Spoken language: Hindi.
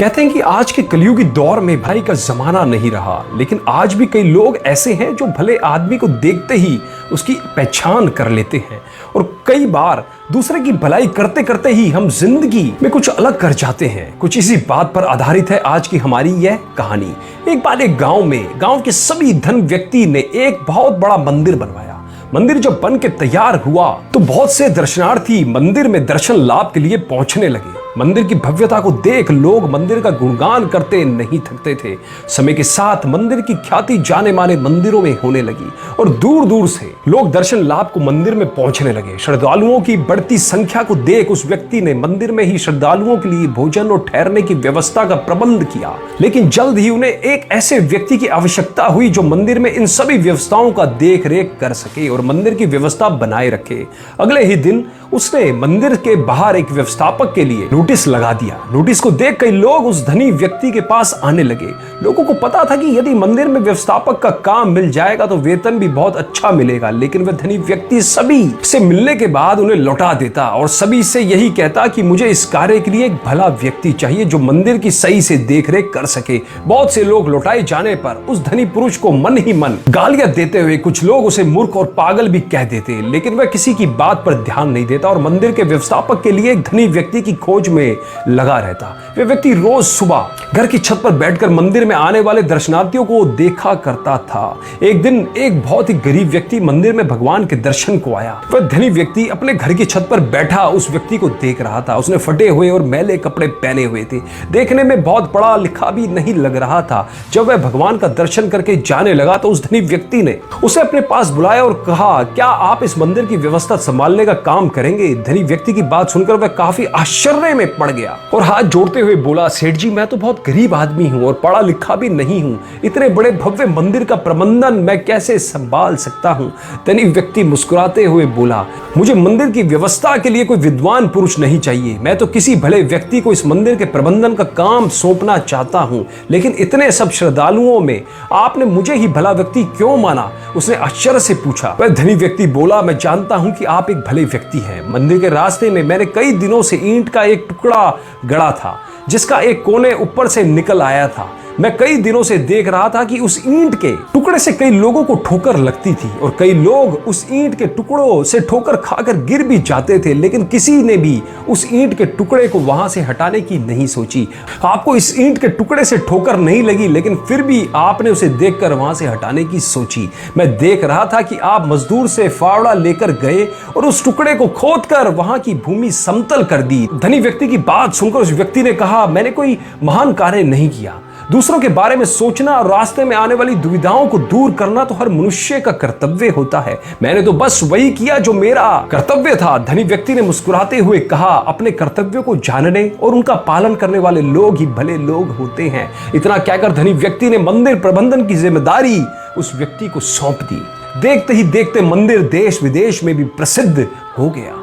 कहते हैं कि आज के कलयुगी दौर में भलाई का जमाना नहीं रहा, लेकिन आज भी कई लोग ऐसे हैं जो भले आदमी को देखते ही उसकी पहचान कर लेते हैं और कई बार दूसरे की भलाई करते करते ही हम जिंदगी में कुछ अलग कर जाते हैं। कुछ इसी बात पर आधारित है आज की हमारी यह कहानी। एक बार एक गांव के सभी धन व्यक्ति ने एक बहुत बड़ा मंदिर बनवाया। मंदिर जब बन के तैयार हुआ तो बहुत से दर्शनार्थी मंदिर में दर्शन लाभ के लिए पहुंचने लगे। मंदिर की भव्यता को देख लोग मंदिर का गुणगान करते नहीं थकते थे। समय के साथ मंदिर की ख्याति जाने माने मंदिरों में होने लगी और दूर दूर से लोग दर्शन लाभ को मंदिर में पहुंचने लगे। श्रद्धालुओं की बढ़ती संख्या को देख उस व्यक्ति ने मंदिर में ही श्रद्धालुओं के लिए भोजन और ठहरने की व्यवस्था का प्रबंध किया। लेकिन जल्द ही उन्हें एक ऐसे व्यक्ति की आवश्यकता हुई जो मंदिर में इन सभी व्यवस्थाओं का देख रेख कर सके और मंदिर की व्यवस्था बनाए रखे। अगले ही दिन उसने मंदिर के बाहर एक व्यवस्थापक के लिए नोटिस लगा दिया। नोटिस को देख कई लोग उस धनी व्यक्ति के पास आने लगे। लोगों को पता था कि यदि मंदिर में व्यवस्थापक का काम मिल जाएगा तो वेतन भी बहुत अच्छा मिलेगा, लेकिन वह धनी व्यक्ति सभी से मिलने के बाद उन्हें लौटा देता और सभी से यही कहता कि मुझे इस कार्य के लिए एक भला व्यक्ति चाहिए जो मंदिर की सही से देखरेख कर सके। बहुत से लोग लौटाए जाने पर उस धनी पुरुष को मन ही मन गालियां देते हुए कुछ लोग उसे मूर्ख और पागल भी कह देते, लेकिन वह किसी की बात पर ध्यान नहीं देता और मंदिर के व्यवस्थापक के लिए एक धनी व्यक्ति की खोज में लगा रहता। वह व्यक्ति रोज सुबह घर की छत पर बैठकर मंदिर में आने वाले दर्शनार्थियों को देखा करता था। एक दिन एक बहुत ही गरीब व्यक्ति मंदिर में भगवान के दर्शन को आया। वह धनी व्यक्ति अपने घर की छत पर बैठा उस व्यक्ति को देख रहा था। उसने फटे हुए और मैले कपड़े पहने हुए थे, देखने में बहुत पढ़ा लिखा भी नहीं लग रहा था। जब वह भगवान का दर्शन करके जाने लगा तो उस धनी व्यक्ति ने उसे अपने पास बुलाया और कहा, क्या आप इस मंदिर की व्यवस्था संभालने का काम करेंगे? धनी व्यक्ति की बात सुनकर वह काफी आश्चर्य में पड़ गया और हाथ जोड़ते हुए बोला, सेठ जी, मैं तो बहुत गरीब आदमी हूँ और पढ़ा लिखा भी नहीं हूँ। इतने बड़े भव्य मंदिर का प्रबंधन मैं कैसे संभाल सकता हूँ? धनी व्यक्ति मुस्कुराते हुए बोला, मुझे मंदिर की व्यवस्था के लिए कोई विद्वान पुरुष नहीं चाहिए। मैं तो किसी भले व्यक्ति को इस मंदिर के प्रबंधन का काम सौंपना चाहता हूँ, लेकिन इतने सब श्रद्धालुओं में आपने मुझे ही भला व्यक्ति क्यों माना? उसने आश्चर्य से पूछा। वह धनी व्यक्ति बोला, मैं जानता हूँ कि आप एक भले व्यक्ति हैं। मंदिर के रास्ते में मैंने कई दिनों से ईंट का एक टुकड़ा गड़ा था जिसका एक कोने ऊपर से निकल आया था। मैं कई दिनों से देख रहा था कि उस ईंट के टुकड़े से कई लोगों को ठोकर लगती थी और कई लोग उस ईंट के टुकड़ों से ठोकर खाकर गिर भी जाते थे, लेकिन किसी ने भी उस ईंट के टुकड़े को वहां से हटाने की नहीं सोची। आपको इस ईंट के टुकड़े से ठोकर नहीं लगी, लेकिन फिर भी आपने उसे देखकर वहां से हटाने की सोची। मैं देख रहा था कि आप मजदूर से फावड़ा लेकर गए और उस टुकड़े को खोदकर वहां की भूमि समतल कर दी। धनी व्यक्ति की बात सुनकर उस व्यक्ति ने कहा, मैंने कोई महान कार्य नहीं किया। दूसरों के बारे में सोचना और रास्ते में आने वाली दुविधाओं को दूर करना तो हर मनुष्य का कर्तव्य होता है। मैंने तो बस वही किया जो मेरा कर्तव्य था। धनी व्यक्ति ने मुस्कुराते हुए कहा, अपने कर्तव्यों को जानने और उनका पालन करने वाले लोग ही भले लोग होते हैं। इतना कहकर धनी व्यक्ति ने मंदिर प्रबंधन की जिम्मेदारी उस व्यक्ति को सौंप दी। देखते ही देखते मंदिर देश विदेश में भी प्रसिद्ध हो गया।